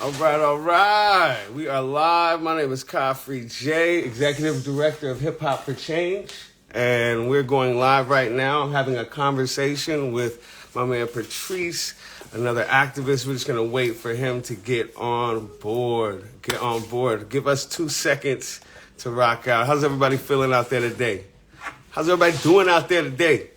All right. We are live. My name is Khafrejay, Executive Director of Hip Hop for Change. And we're going live right now. I'm having a conversation with my man Patrice, another activist. We're just going to wait for him to get on board. Give us 2 seconds to rock out. How's everybody feeling out there today? How's everybody doing out there today?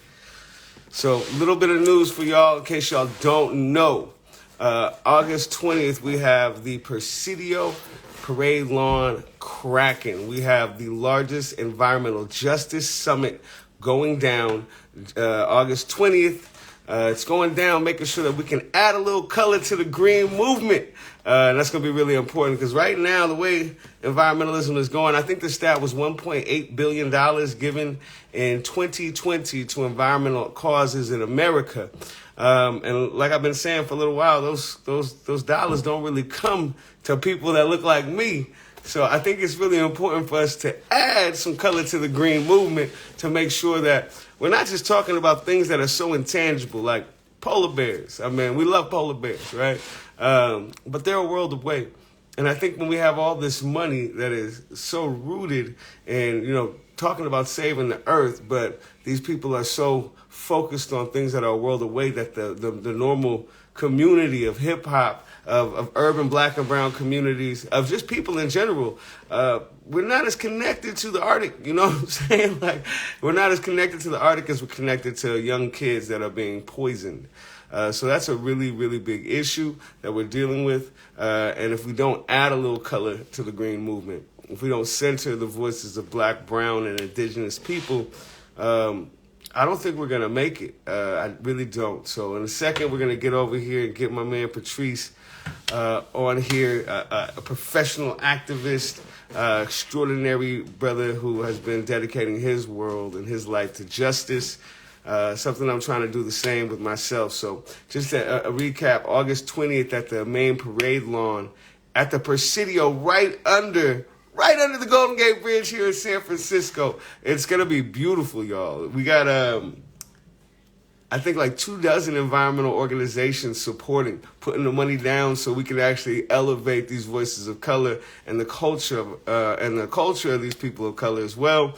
So, a little bit of news for y'all in case y'all don't know. August 20th, we have the Presidio Parade Lawn cracking. We have the largest environmental justice summit going down August 20th. It's going down, making sure that we can add a little color to the green movement. And that's going to be really important because right now, the way environmentalism is going, I think the stat was $1.8 billion given in 2020 to environmental causes in America. And like I've been saying for a little while, those dollars don't really come to people that look like me. So I think it's really important for us to add some color to the green movement to make sure that we're not just talking about things that are so intangible, like polar bears. I mean, we love polar bears, right? But they're a world away. And I think when we have all this money that is so rooted in, talking about saving the earth, but these people are so focused on things that are a world away that the normal community of hip hop, of urban black and brown communities, of just people in general, we're not as connected to the Arctic, you know what I'm saying? Like, we're not as connected to the Arctic as we're connected to young kids that are being poisoned. So that's a really, really big issue that we're dealing with. And if we don't add a little color to the green movement, if we don't center the voices of black, brown, and indigenous people, I don't think we're going to make it. I really don't. So in a second, we're going to get over here and get my man Patrice on here, a professional activist, extraordinary brother who has been dedicating his world and his life to justice. Something I'm trying to do the same with myself. So just a recap, August 20th at the main parade lawn at the Presidio right under the Golden Gate Bridge here in San Francisco. It's going to be beautiful, y'all. We got, I think, like 24 environmental organizations supporting, putting the money down so we can actually elevate these voices of color and the culture of these people of color as well.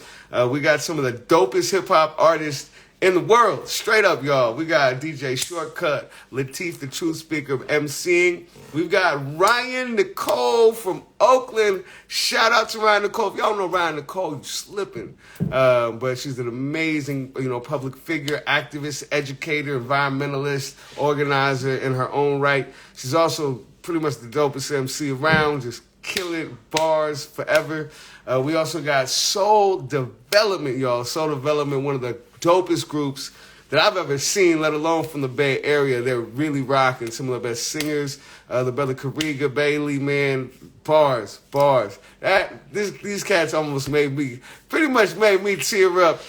We got some of the dopest hip-hop artists in the world, straight up, y'all. We got DJ Shortcut, Latif the Truth Speaker MCing. We've got Ryan Nicole from Oakland. Shout out to Ryan Nicole. If y'all don't know Ryan Nicole, you're slipping. But she's an amazing, public figure, activist, educator, environmentalist, organizer in her own right. She's also pretty much the dopest MC around, just killing bars forever. We also got Soul Development, y'all. Soul Development, one of the dopest groups that I've ever seen, let alone from the Bay Area. They're really rocking. Some of the best singers. The brother Kariga Bailey, man, bars. These cats almost pretty much made me tear up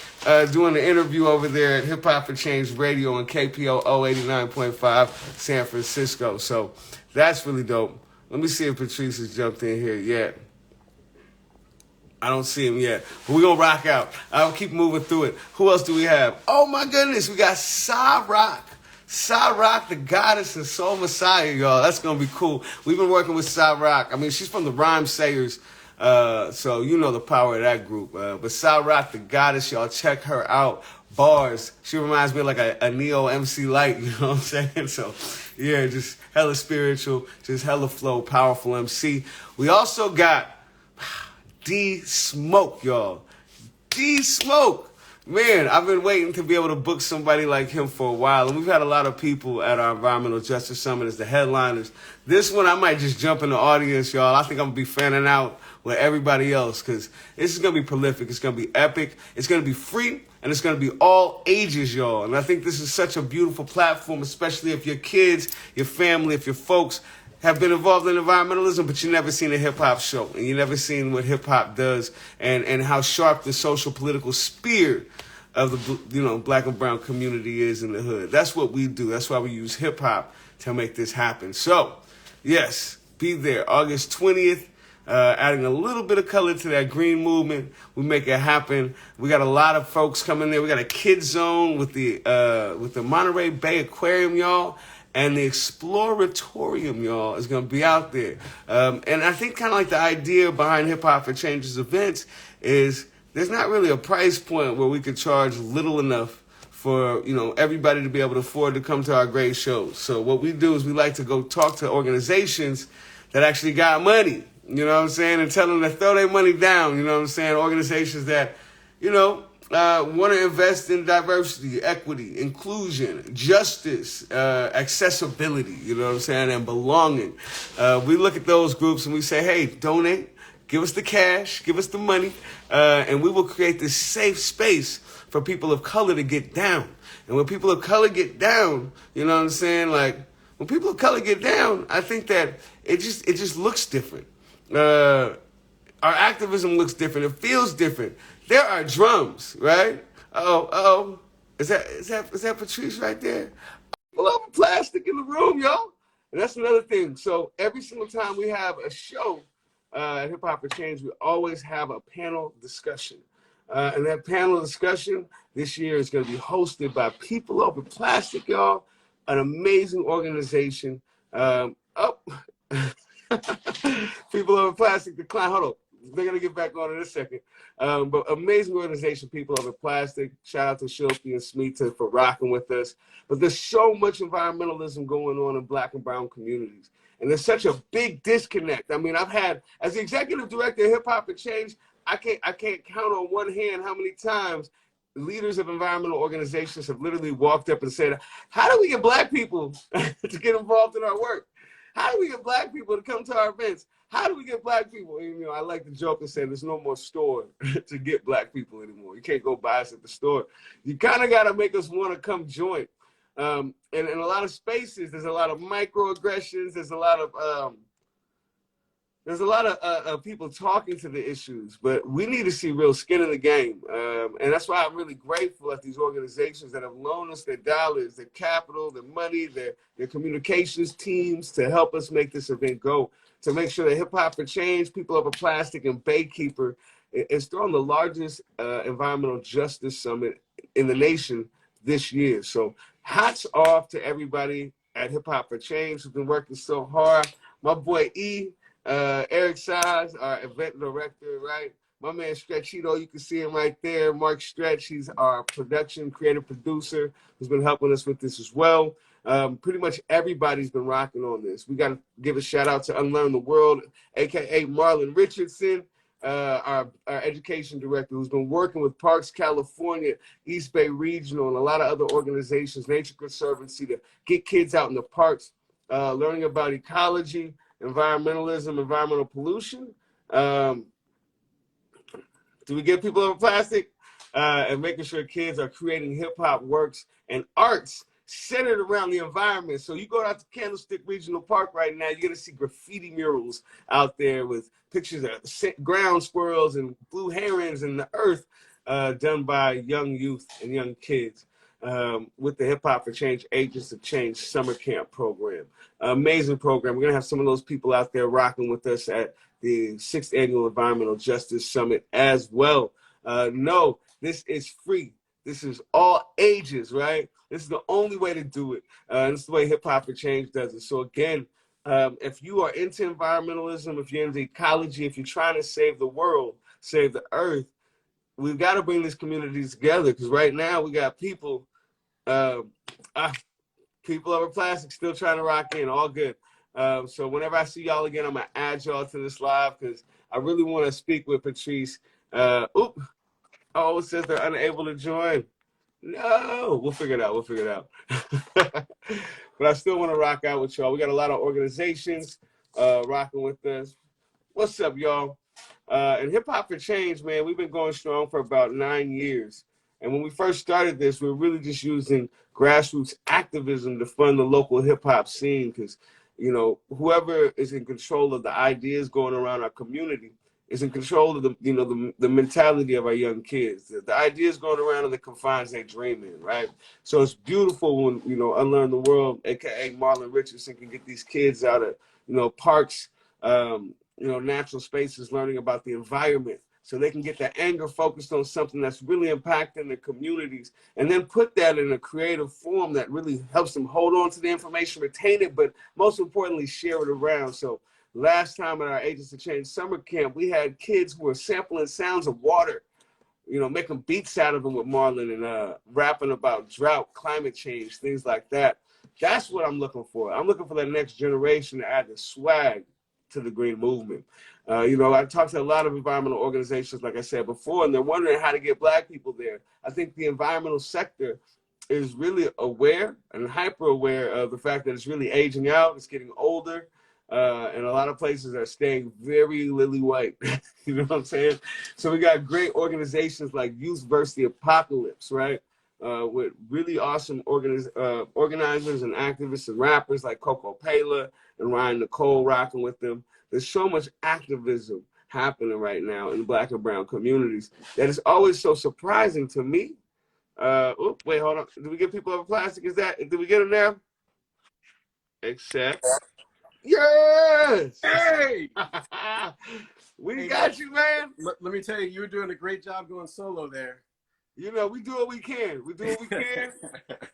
doing the interview over there at Hip Hop for Change Radio and KPO 89.5 San Francisco. So that's really dope. Let me see if Patrice has jumped in here yet. I don't see him yet, but we're going to rock out. I'll keep moving through it. Who else do we have? Oh, my goodness. We got Sa-Rock. Sa-Rock, the goddess and soul messiah, y'all. That's going to be cool. We've been working with Sa-Rock. I mean, she's from the Rhyme Sayers, so you know the power of that group. But Sa-Rock, the goddess, y'all, check her out. Bars. She reminds me of like a Neo MC Light, you know what I'm saying? So, yeah, just hella spiritual, just hella flow, powerful MC. We also got D-Smoke, y'all. D-Smoke. Man, I've been waiting to be able to book somebody like him for a while. And we've had a lot of people at our Environmental Justice Summit as the headliners. This one, I might just jump in the audience, y'all. I think I'm going to be fanning out with everybody else because this is going to be prolific. It's going to be epic. It's going to be free. And it's going to be all ages, y'all. And I think this is such a beautiful platform, especially if your kids, your family, if your folks have been involved in environmentalism, but you've never seen a hip-hop show, and you've never seen what hip-hop does and how sharp the social political spear of the black and brown community is in the hood. That's what we do. That's why we use hip-hop to make this happen. So, yes, be there. August 20th, adding a little bit of color to that green movement. We make it happen. We got a lot of folks coming there. We got a kid zone with the Monterey Bay Aquarium, y'all. And the Exploratorium, y'all, is going to be out there. And I think kind of like the idea behind Hip Hop for Change's events is there's not really a price point where we could charge little enough for, you know, everybody to be able to afford to come to our great shows. So what we do is we like to go talk to organizations that actually got money, you know what I'm saying, and tell them to throw their money down, you know what I'm saying, organizations that, you know, want to invest in diversity, equity, inclusion, justice, accessibility, you know what I'm saying, and belonging. We look at those groups and we say, hey, donate, give us the cash, give us the money, and we will create this safe space for people of color to get down. And when people of color get down, you know what I'm saying, like, when people of color get down, I think that it just looks different. Our activism looks different. It feels different. There are drums, right? Uh-oh. Is that Patrice right there? People over plastic in the room, y'all. And that's another thing. So every single time we have a show at Hip Hop for Change, we always have a panel discussion. And that panel discussion this year is going to be hosted by People Over Plastic, y'all, an amazing organization. People Over Plastic decline. Hold on. They're going to get back on in a second. But amazing organization, People Over Plastic. Shout out to Shilpi and Smita for rocking with us. But there's so much environmentalism going on in Black and brown communities. And there's such a big disconnect. I mean, I've had, as the executive director of Hip Hop for Change, I can't count on one hand how many times leaders of environmental organizations have literally walked up and said, how do we get Black people to get involved in our work? How do we get Black people to come to our events? How do we get Black people? And, you know, I like to joke and say there's no more store to get Black people anymore. You can't go buy us at the store. You kind of got to make us want to come join. And in a lot of spaces, there's a lot of microaggressions. There's a lot of people talking to the issues, but we need to see real skin in the game. And that's why I'm really grateful at these organizations that have loaned us their dollars, their capital, their money, their communications teams to help us make this event go, to make sure that Hip Hop for Change, People Over Plastic, and Baykeeper is throwing the largest environmental justice summit in the nation this year. So hats off to everybody at Hip Hop for Change who's been working so hard. My boy Eric Size, our event director, right? My man Stretchito, you can see him right there. Mark Stretch, he's our creative producer, who's been helping us with this as well. Pretty much everybody's been rocking on this. We got to give a shout out to Unlearn the World, aka Marlon Richardson, our education director, who's been working with Parks California, East Bay Regional, and a lot of other organizations, Nature Conservancy, to get kids out in the parks, learning about ecology, environmentalism, environmental pollution. Do we get People Over Plastic? And making sure kids are creating hip hop works and arts centered around the environment. So you go out to Candlestick Regional Park right now, you're going to see graffiti murals out there with pictures of ground squirrels and blue herons and the earth, done by young youth and young kids. With the Hip Hop for Change Agents of Change summer camp program. Amazing program. We're going to have some of those people out there rocking with us at the 6th Annual Environmental Justice Summit as well. No, this is free. This is all ages, right? This is the only way to do it. This is the way Hip Hop for Change does it. So again, if you are into environmentalism, if you're into ecology, if you're trying to save the world, save the earth, we've got to bring these communities together, because right now we got people People Over Plastic still trying to rock in, all good. So whenever I see y'all again, I'm going to add y'all to this live because I really want to speak with Patrice. Oh, it says they're unable to join. No, we'll figure it out. But I still want to rock out with y'all. We got a lot of organizations rocking with us. What's up, y'all? And Hip Hop for Change, man, we've been going strong for about 9 years. And when we first started this, we were really just using grassroots activism to fund the local hip hop scene, because, you know, whoever is in control of the ideas going around our community is in control of the mentality of our young kids. The ideas going around in the confines they dream in, right? So it's beautiful when, you know, Unlearn the World, aka Marlon Richardson, can get these kids out of, you know, parks, you know, natural spaces, learning about the environment, so they can get their anger focused on something that's really impacting their communities, and then put that in a creative form that really helps them hold on to the information, retain it, but most importantly, share it around. So last time at our Agents of Change summer camp, we had kids who were sampling sounds of water, making beats out of them with Marlon, and rapping about drought, climate change, things like that. That's what I'm looking for. I'm looking for the next generation to add the swag to the green movement. I talked to a lot of environmental organizations, like I said before, and they're wondering how to get Black people there. I think the environmental sector is really aware and hyper aware of the fact that it's really aging out, it's getting older, and a lot of places are staying very lily white. You know what I'm saying? So we got great organizations like Youth versus the Apocalypse, right? With really awesome organizers and activists and rappers like Coco Pela and Ryan Nicole rocking with them. There's so much activism happening right now in Black and brown communities that is always so surprising to me. Wait, hold on. Did we get people over plastic? Did we get them there? Except, yes! Hey! We got you, man. Let me tell you, you were doing a great job going solo there. We do what we can. We do what we can.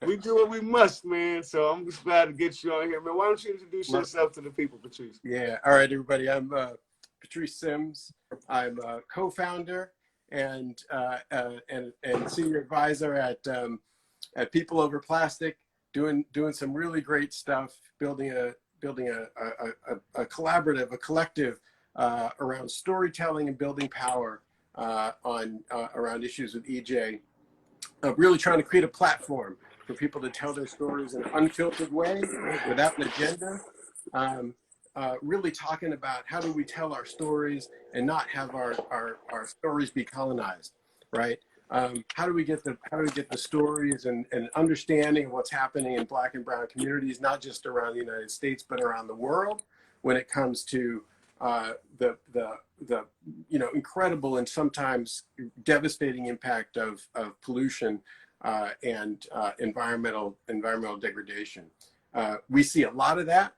We do what we must, man. So I'm just glad to get you on here, man. Why don't you introduce yourself to the people, Patrice? Yeah. All right, everybody. I'm Patrice Simms. I'm a co-founder and senior advisor at People Over Plastic, doing some really great stuff, building a collaborative, a collective around storytelling and building power around issues with EJ. Really trying to create a platform for people to tell their stories in an unfiltered way without an agenda. Really talking about how do we tell our stories and not have our stories be colonized, right? How do we get the stories and understanding of what's happening in Black and brown communities, not just around the United States, but around the world, when it comes to the incredible and sometimes devastating impact of pollution and environmental degradation. We see a lot of that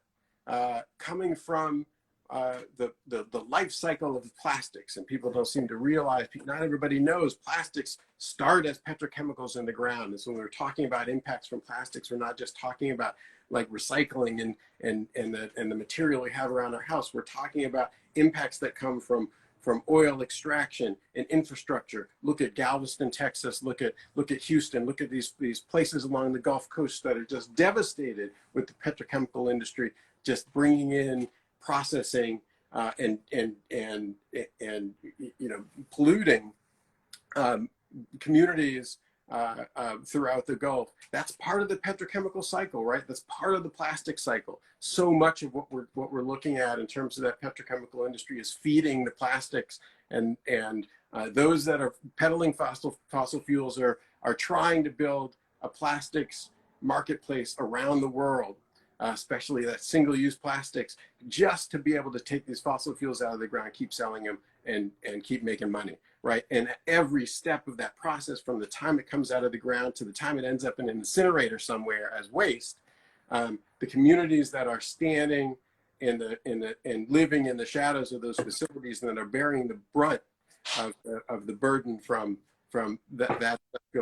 coming from the life cycle of plastics, and people don't seem to realize, not everybody knows, plastics start as petrochemicals in the ground. And so when we're talking about impacts from plastics, we're not just talking about like recycling and the material we have around our house. We're talking about impacts that come from oil extraction and infrastructure. Look at Galveston, Texas. Look at Houston. Look at these places along the Gulf Coast that are just devastated with the petrochemical industry, just bringing in processing and polluting communities throughout the Gulf. That's part of the petrochemical cycle, right? That's part of the plastic cycle. So much of what we're looking at in terms of that petrochemical industry is feeding the plastics, and those that are peddling fossil fuels are trying to build a plastics marketplace around the world, especially that single-use plastics, just to be able to take these fossil fuels out of the ground, keep selling them, and keep making money, right? And every step of that process, from the time it comes out of the ground to the time it ends up in an incinerator somewhere as waste, the communities that are standing and living in the shadows of those facilities and that are bearing the brunt of the burden from that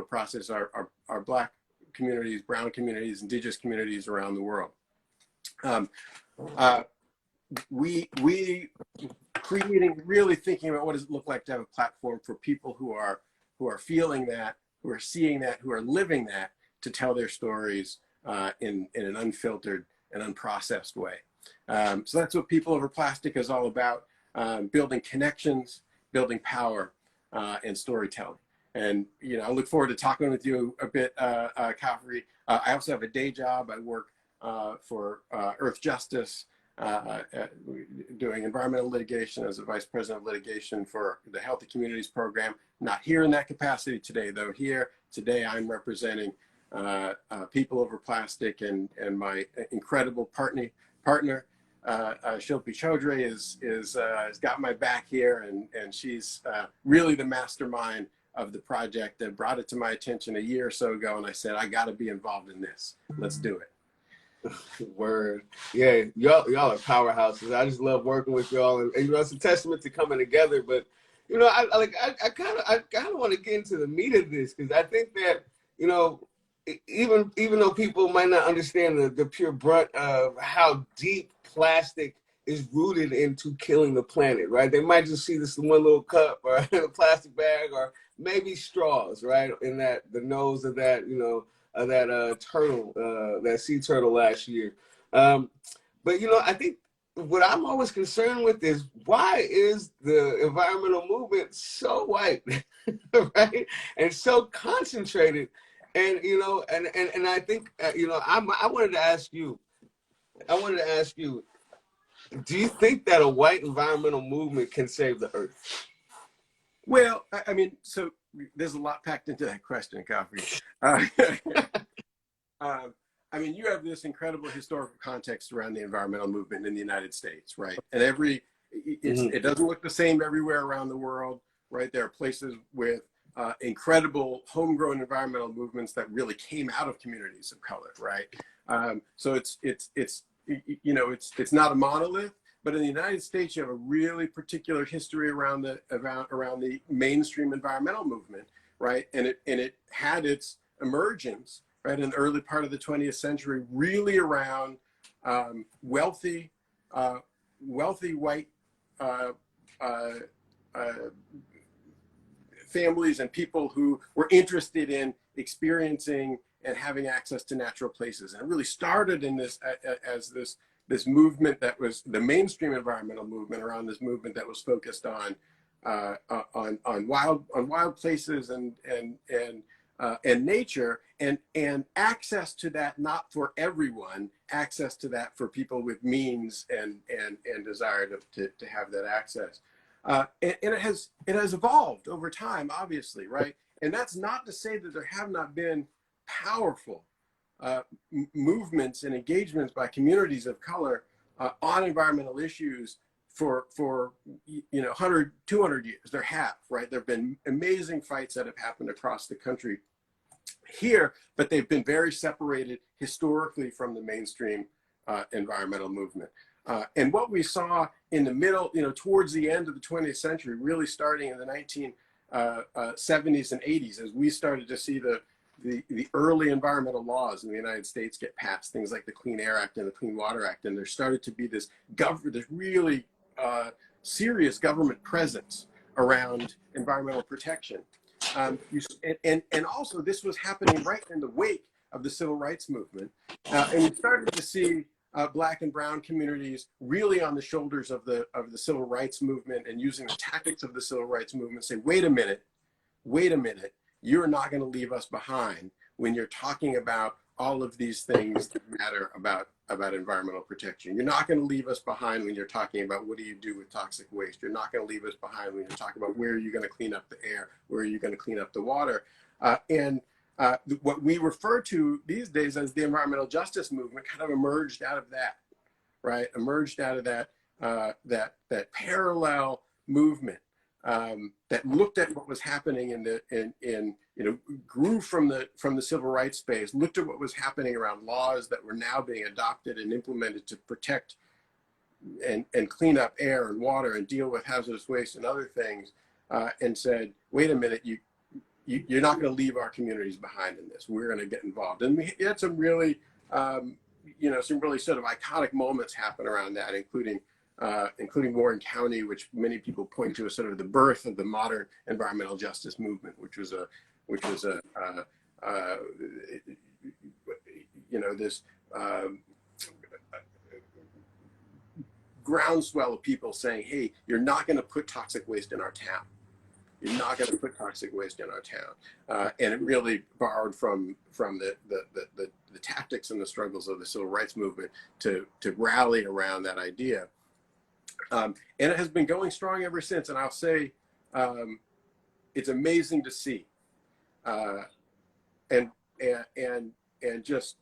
process are Black communities, brown communities, indigenous communities around the world. We really thinking about what does it look like to have a platform for people who are feeling that, who are seeing that, who are living that, to tell their stories in an unfiltered and unprocessed way. So that's what People Over Plastic is all about: building connections, building power, and storytelling. And I look forward to talking with you a bit, Khafrejay. I also have a day job. I work for Earth Justice, doing environmental litigation as a vice president of litigation for the Healthy Communities Program. Not here in that capacity today, though. Here today, I'm representing People Over Plastic, and my incredible partner, Shilpi Chaudhry, has got my back here, and she's really the mastermind of the project that brought it to my attention a year or so ago, and I said, I got to be involved in this. Let's do it. Word. Yeah, y'all are powerhouses. I just love working with y'all, and it's a testament to coming together. But You know, I kind of want to get into the meat of this because I think that, you know, even though people might not understand the pure brunt of how deep plastic is rooted into killing the planet, right? They might just see this one little cup or a plastic bag or maybe straws, right? In that the nose of that, you know, of that turtle, that sea turtle last year. Um, but you know, I think what I'm always concerned with is why is the environmental movement so white, right, and so concentrated, and you know, and I think you know, I wanted to ask you, do you think that a white environmental movement can save the earth? Well, I mean, so there's a lot packed into that question, Coffee. Uh, um, I mean, you have this incredible historical context around the environmental movement in the United States, right? And it doesn't look the same everywhere around the world, right? There are places with incredible homegrown environmental movements that really came out of communities of color, right? So you know, it's not a monolith, but in the United States, you have a really particular history around the mainstream environmental movement, right? And it had its emergence, right, in the early part of the 20th century, really around wealthy white uh, uh, uh, families and people who were interested in experiencing and having access to natural places. And it really started in this as this movement that was the mainstream environmental movement, around this movement that was focused on wild places and nature, and access to that, not for everyone, access to that for people with means and desire to have that access. And it has evolved over time, obviously, right? And that's not to say that there have not been powerful movements and engagements by communities of color on environmental issues for you know 100, 200 years. There have, right? There have been amazing fights that have happened across the country here, but they've been very separated historically from the mainstream environmental movement. And what we saw in the middle, you know, towards the end of the 20th century, really starting in the 1970s and 80s, as we started to see the early environmental laws in the United States get passed, things like the Clean Air Act and the Clean Water Act, and there started to be this really serious government presence around environmental protection. And also this was happening right in the wake of the civil rights movement, and we started to see Black and brown communities really on the shoulders of the civil rights movement, and using the tactics of the civil rights movement, say, wait a minute, you're not going to leave us behind when you're talking about all of these things that matter about environmental protection. You're not going to leave us behind when you're talking about what do you do with toxic waste. You're not going to leave us behind when you're talking about where are you going to clean up the air, where are you going to clean up the water. What we refer to these days as the environmental justice movement kind of emerged out of that, right? Emerged out of that that parallel movement that looked at what was happening in you know, grew from the civil rights space, looked at what was happening around laws that were now being adopted and implemented to protect and clean up air and water and deal with hazardous waste and other things, and said, wait a minute, you're not going to leave our communities behind in this. We're going to get involved. And we had some really, you know, some really sort of iconic moments happen around that, including Warren County, which many people point to as sort of the birth of the modern environmental justice movement, which was you know, this groundswell of people saying, hey, you're not going to put toxic waste in our town. You're not going to put toxic waste in our town. And it really borrowed from the tactics and the struggles of the civil rights movement to rally around that idea. And it has been going strong ever since. And I'll say it's amazing to see, and just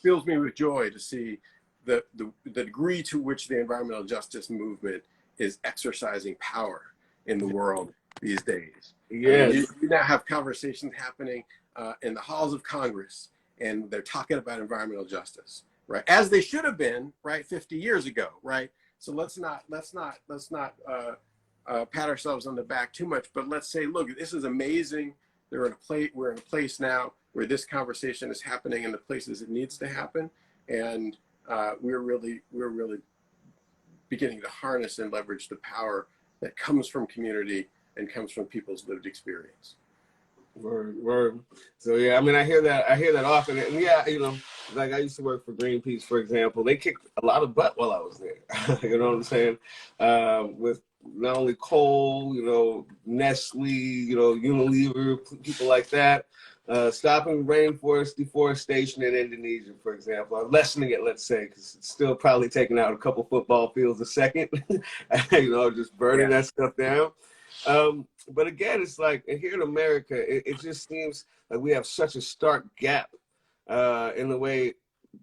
fills me with joy to see the degree to which the environmental justice movement is exercising power in the world these days. Yes. I mean, you now have conversations happening in the halls of Congress, and they're talking about environmental justice, right? As they should have been, right, 50 years ago, right? So let's not pat ourselves on the back too much, but let's say, look, this is amazing. We're in a place now where this conversation is happening in the places it needs to happen, and we're really beginning to harness and leverage the power that comes from community and comes from people's lived experience. Word. So yeah, I mean, I hear that often, and yeah, you know, like I used to work for Greenpeace, for example. They kicked a lot of butt while I was there. You know what I'm saying? With not only coal, you know, Nestle, you know, Unilever, people like that, stopping rainforest deforestation in Indonesia, for example, or lessening it, let's say, because it's still probably taking out a couple football fields a second. You know, just burning that stuff down. But again, it's like here in America, it just seems like we have such a stark gap in the way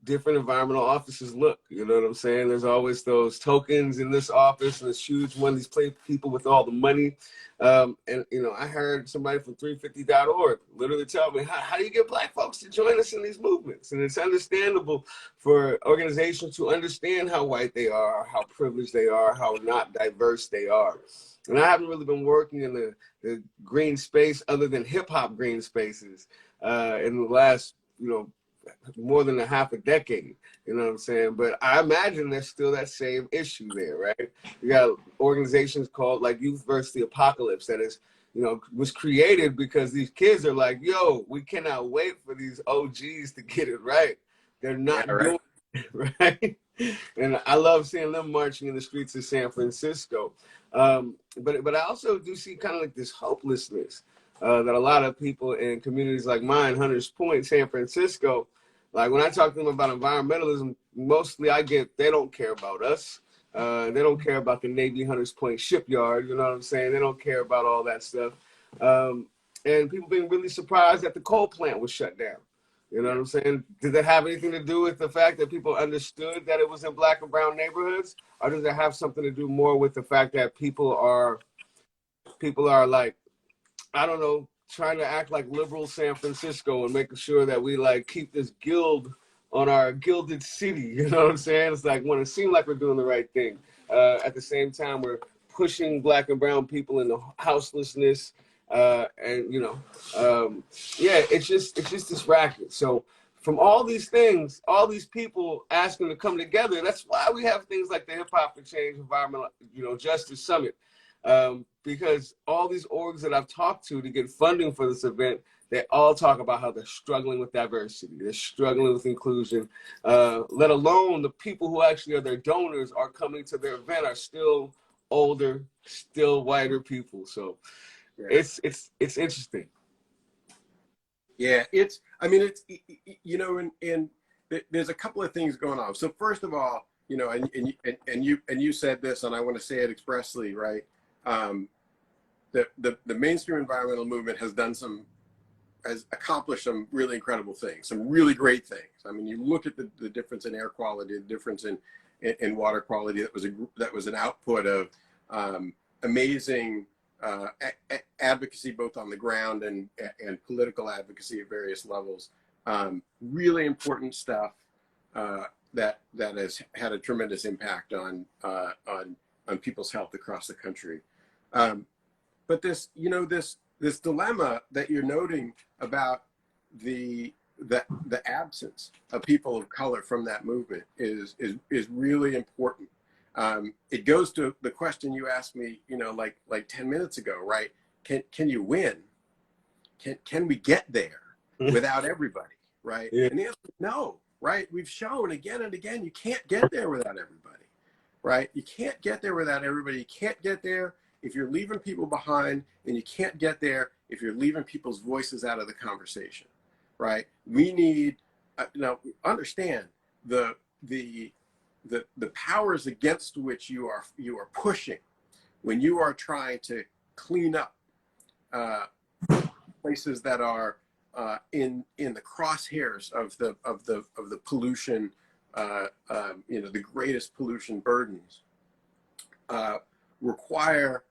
different environmental offices look. You know what I'm saying? There's always those tokens in this office and this huge one, these people with all the money. And, you know, I heard somebody from 350.org literally tell me, how do you get Black folks to join us in these movements? And it's understandable for organizations to understand how white they are, how privileged they are, how not diverse they are. And I haven't really been working in the green space other than hip hop green spaces in the last, you know, more than a half a decade. You know what I'm saying? But I imagine there's still that same issue there, right? You got organizations called like Youth versus the Apocalypse that is, you know, was created because these kids are like, yo, we cannot wait for these OGs to get it right. They're not doing it, right? And I love seeing them marching in the streets of San Francisco. But I also do see kind of like this hopelessness that a lot of people in communities like mine, Hunters Point, San Francisco, like when I talk to them about environmentalism, mostly I get they don't care about us. They don't care about the Navy Hunters Point shipyard. You know what I'm saying? They don't care about all that stuff. And people being really surprised that the coal plant was shut down. You know what I'm saying? Did that have anything to do with the fact that people understood that it was in Black and brown neighborhoods? Or does it have something to do more with the fact that people are like, I don't know, trying to act like liberal San Francisco and making sure that we like keep this guild on our gilded city? You know what I'm saying? It's like when it seems like we're doing the right thing. At the same time, we're pushing Black and brown people into houselessness. And you know, yeah, it's just this racket. So from all these things, all these people asking to come together, that's why we have things like the Hip Hop for Change Environmental, you know, Justice Summit. Because all these orgs that I've talked to get funding for this event, they all talk about how they're struggling with diversity, they're struggling with inclusion, let alone the people who actually are their donors are coming to their event are still older, still whiter people. So it's interesting. Yeah, it's you know, and there's a couple of things going on. So first of all, you know, and you said this, and I want to say it expressly, right? The mainstream environmental movement has accomplished some really incredible things, some really great things. I mean, you look at the difference in air quality, the difference in water quality. That was an output of amazing advocacy, both on the ground and political advocacy at various levels. Really important stuff that has had a tremendous impact on people's health across the country. But this, you know, this dilemma that you're noting about the absence of people of color from that movement is really important. It goes to the question you asked me, you know, like 10 minutes ago, right? Can you win? Can we get there without everybody, right? Yeah. And the answer is no, right? We've shown again and again, you can't get there without everybody, right? You can't get there without everybody. You can't get there if you're leaving people behind, and you can't get there if you're leaving people's voices out of the conversation, right? We need, now understand the powers against which you are pushing when you are trying to clean up places that are in the crosshairs of the pollution, you know, the greatest pollution burdens, require,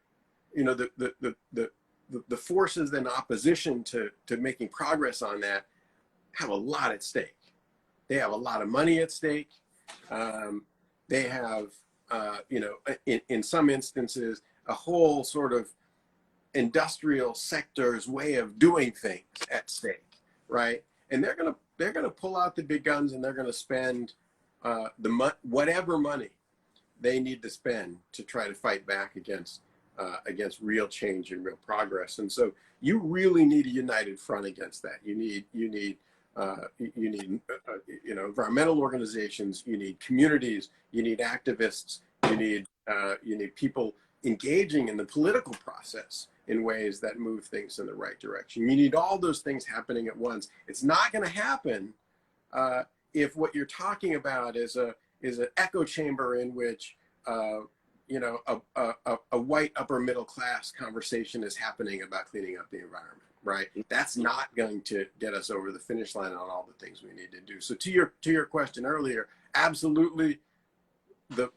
you know, the forces in opposition to making progress on that have a lot at stake. They have a lot of money at stake. They have, you know, in some instances, a whole sort of industrial sector's way of doing things at stake, right? And they're gonna pull out the big guns, and they're gonna spend whatever money they need to spend to try to fight back against real change and real progress. And so you really need a united front against that. You need environmental organizations, you need communities, you need activists, you need people engaging in the political process in ways that move things in the right direction. You need all those things happening at once. It's not going to happen if what you're talking about is an echo chamber in which a white upper middle class conversation is happening about cleaning up the environment, right? That's not going to get us over the finish line on all the things we need to do. So to your question earlier, absolutely, the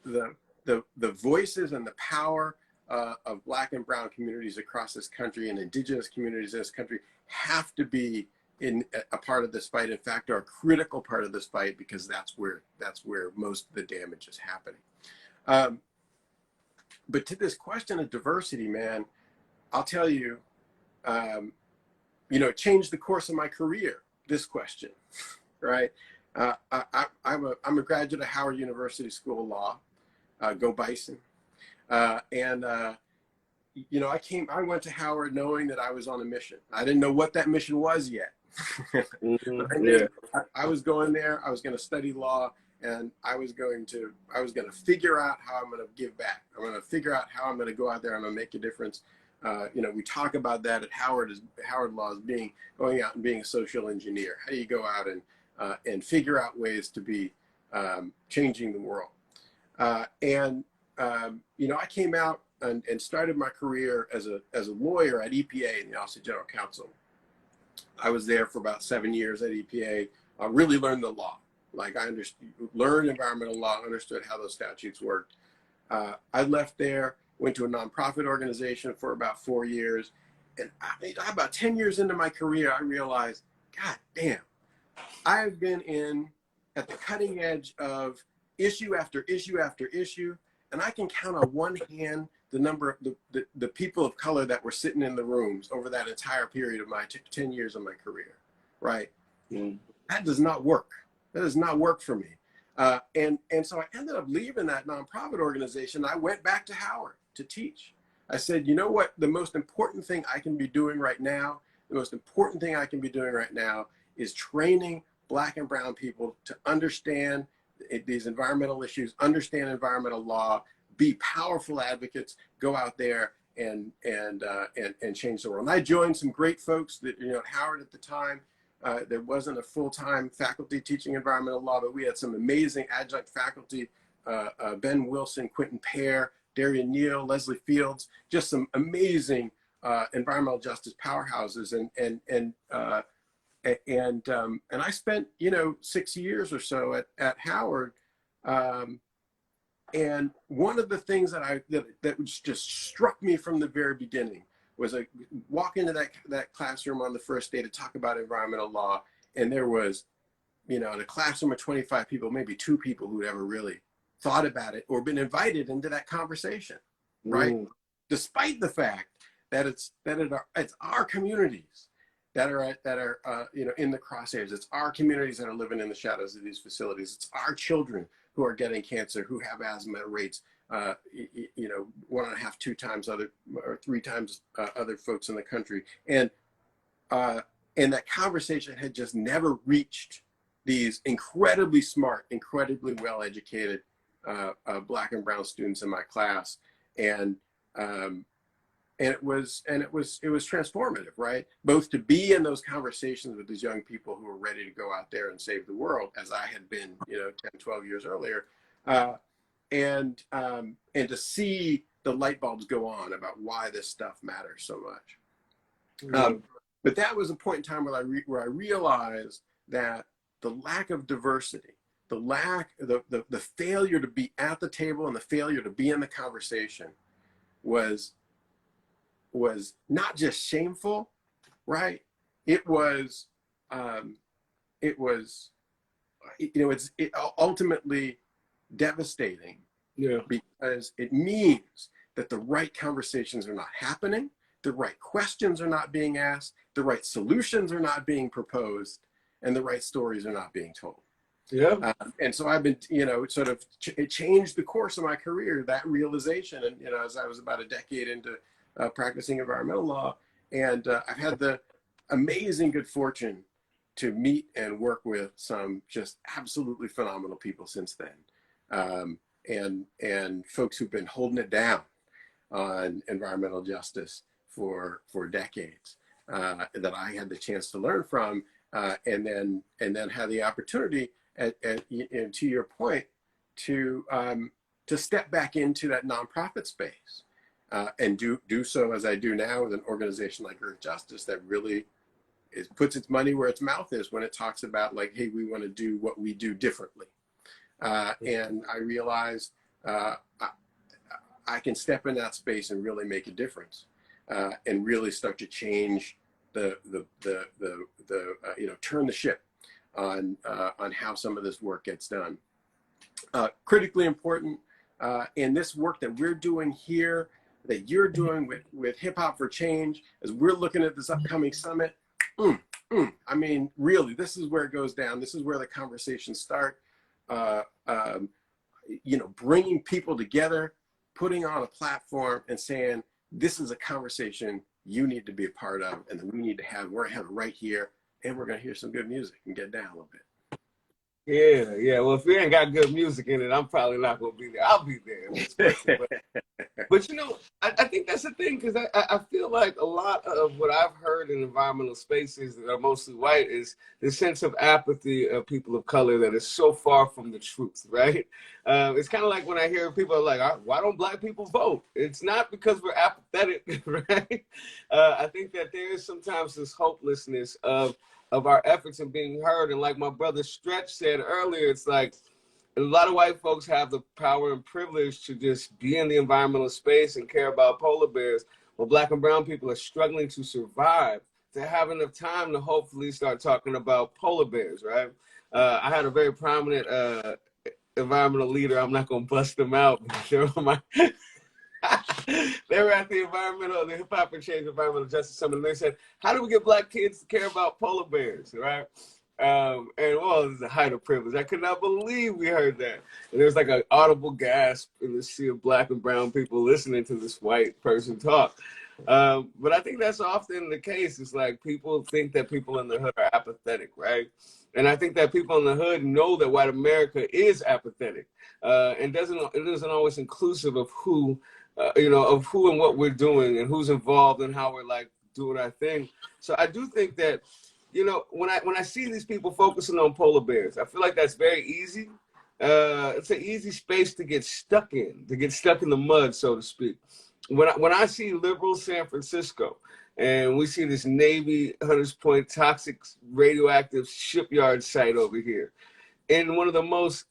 voices and the power of Black and brown communities across this country and indigenous communities in this country have to be in a part of this fight. In fact, are a critical part of this fight, because that's where most of the damage is happening. But to this question of diversity, man, I'll tell you, it changed the course of my career, this question, right? I'm a graduate of Howard University School of Law, go Bison. I went to Howard knowing that I was on a mission. I didn't know what that mission was yet. I was going there, I was going to study law, and I was going to figure out how I'm going to give back. I'm going to figure out how I'm going to go out there, I'm going to make a difference. We talk about that at Howard Law as going out and being a social engineer. How do you go out and figure out ways to be changing the world? I came out and started my career as a lawyer at EPA in the Office of General Counsel. I was there for about 7 years at EPA. I really learned the law. Like I learned environmental law, understood how those statutes worked. I left there, went to a nonprofit organization for about 4 years. And about 10 years into my career, I realized, God damn, I've been at the cutting edge of issue after issue after issue. And I can count on one hand the number of the people of color that were sitting in the rooms over that entire period of my 10 years of my career, right? That does not work. That does not work for me. And so I ended up leaving that nonprofit organization. I went back to Howard to teach. I said, you know what? The most important thing I can be doing right now, is training Black and brown people to understand these environmental issues, understand environmental law, be powerful advocates, go out there and change the world. And I joined some great folks that, at Howard at the time. There wasn't a full-time faculty teaching environmental law, but we had some amazing adjunct faculty, Ben Wilson, Quentin Pear, Darian Neal, Leslie Fields, just some amazing environmental justice powerhouses. And I spent, 6 years or so at Howard. And one of the things that just struck me from the very beginning was I walk into that classroom on the first day to talk about environmental law, and there was, in a classroom of 25 people, maybe 2 people who'd ever really thought about it or been invited into that conversation, right? Despite the fact that it's our communities that are in the crosshairs. It's our communities that are living in the shadows of these facilities. It's our children who are getting cancer, who have asthma rates, 1.5, 2 times other, or 3 times other folks in the country. And that conversation had just never reached these incredibly smart, incredibly well-educated Black and brown students in my class. And it was transformative, right? Both to be in those conversations with these young people who were ready to go out there and save the world, as I had been, 10, 12 years earlier, and to see the light bulbs go on about why this stuff matters so much. But that was a point in time where I realized that the lack of diversity, the failure to be at the table and the failure to be in the conversation was not just shameful, right? It was ultimately devastating, because it means that the right conversations are not happening, the right questions are not being asked, the right solutions are not being proposed, and the right stories are not being told. Yeah. And so I've been, sort of, it changed the course of my career, that realization. And, as I was about a decade into practicing environmental law, and I've had the amazing good fortune to meet and work with some just absolutely phenomenal people since then. And folks who've been holding it down on environmental justice for decades, that I had the chance to learn from, and then had the opportunity, and to your point, to step back into that nonprofit space, and do so as I do now with an organization like Earth Justice that really puts its money where its mouth is when it talks about, like, hey, we want to do what we do differently. And I realized I can step in that space and really make a difference, and really start to change the turn the ship on how some of this work gets done. Critically important in this work that we're doing here, that you're doing with Hip Hop for Change, as we're looking at this upcoming summit. I mean, really, this is where it goes down. This is where the conversations start. Bringing people together, putting on a platform and saying, this is a conversation you need to be a part of, and that we need to have, we're gonna have it right here, and we're gonna hear some good music and get down a little bit. Yeah. Well, if we ain't got good music in it, I'm probably not gonna be there. I'll be there. But I think that's the thing, because I feel like a lot of what I've heard in environmental spaces that are mostly white is the sense of apathy of people of color that is so far from the truth, right? It's kind of like when I hear people are like, why don't black people vote? It's not because we're apathetic, right? I think that there is sometimes this hopelessness of our efforts in being heard. And like my brother Stretch said earlier, it's like, a lot of white folks have the power and privilege to just be in the environmental space and care about polar bears, while black and brown people are struggling to survive, to have enough time to hopefully start talking about polar bears, right? I had a very prominent environmental leader. I'm not going to bust them out. They were at the Hip Hop for Change Environmental Justice Summit, and they said, how do we get black kids to care about polar bears, right? And well, it was a height of privilege. I could not believe we heard that. And there was like an audible gasp in the sea of black and brown people listening to this white person talk. But I think that's often the case. It's like people think that people in the hood are apathetic, right? And I think that people in the hood know that white America is apathetic, and it isn't always inclusive of who, of who and what we're doing and who's involved and how we're like doing our thing. So I do think that, when I see these people focusing on polar bears, I feel like that's very easy. It's an easy space to get stuck in the mud, so to speak. When I see liberal San Francisco, and we see this Navy Hunters Point toxic radioactive shipyard site over here, in one of the most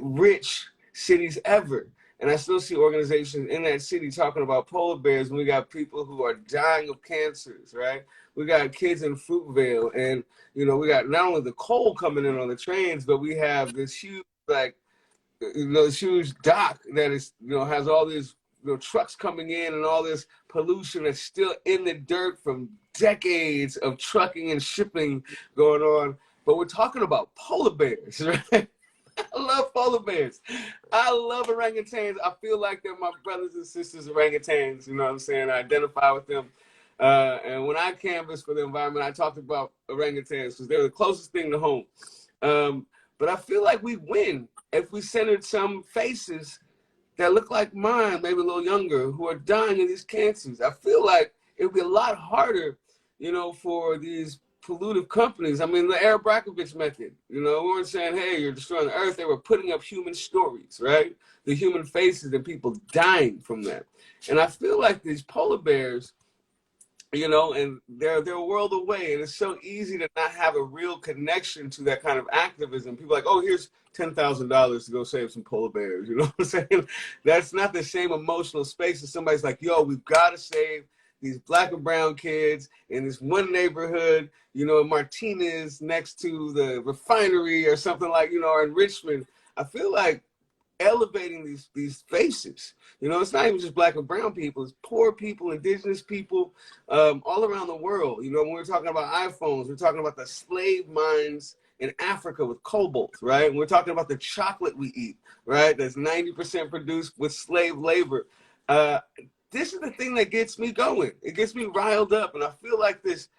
rich cities ever. And I still see organizations in that city talking about polar bears, and we got people who are dying of cancers, right? We got kids in Fruitvale, and we got not only the coal coming in on the trains, but we have this huge this huge dock that is has all these trucks coming in and all this pollution that's still in the dirt from decades of trucking and shipping going on. But we're talking about polar bears, right? I love polar bears. I love orangutans. I feel like they're my brothers and sisters orangutans. You know what I'm saying? I identify with them. And when I canvassed for the environment, I talked about orangutans because they're the closest thing to home. But I feel like we win if we centered some faces that look like mine, maybe a little younger, who are dying of these cancers. I feel like it would be a lot harder, for these pollutive companies. I mean, the Aaron Brockovich method, we weren't saying, hey, you're destroying the earth. They were putting up human stories, right? The human faces and people dying from that. And I feel like these polar bears, and they're a world away, and it's so easy to not have a real connection to that kind of activism. People are like, oh, here's $10,000 to go save some polar bears. You know what I'm saying? That's not the same emotional space as somebody's like, yo, we've got to save these black and brown kids in this one neighborhood, in Martinez next to the refinery or something like, or in Richmond. I feel like elevating these faces. You know, it's not even just black and brown people, it's poor people, indigenous people, all around the world. You know, when we're talking about iPhones, we're talking about the slave mines in Africa with cobalt, right? And we're talking about the chocolate we eat, right? That's 90% produced with slave labor. This is the thing that gets me going. It gets me riled up, and I feel like this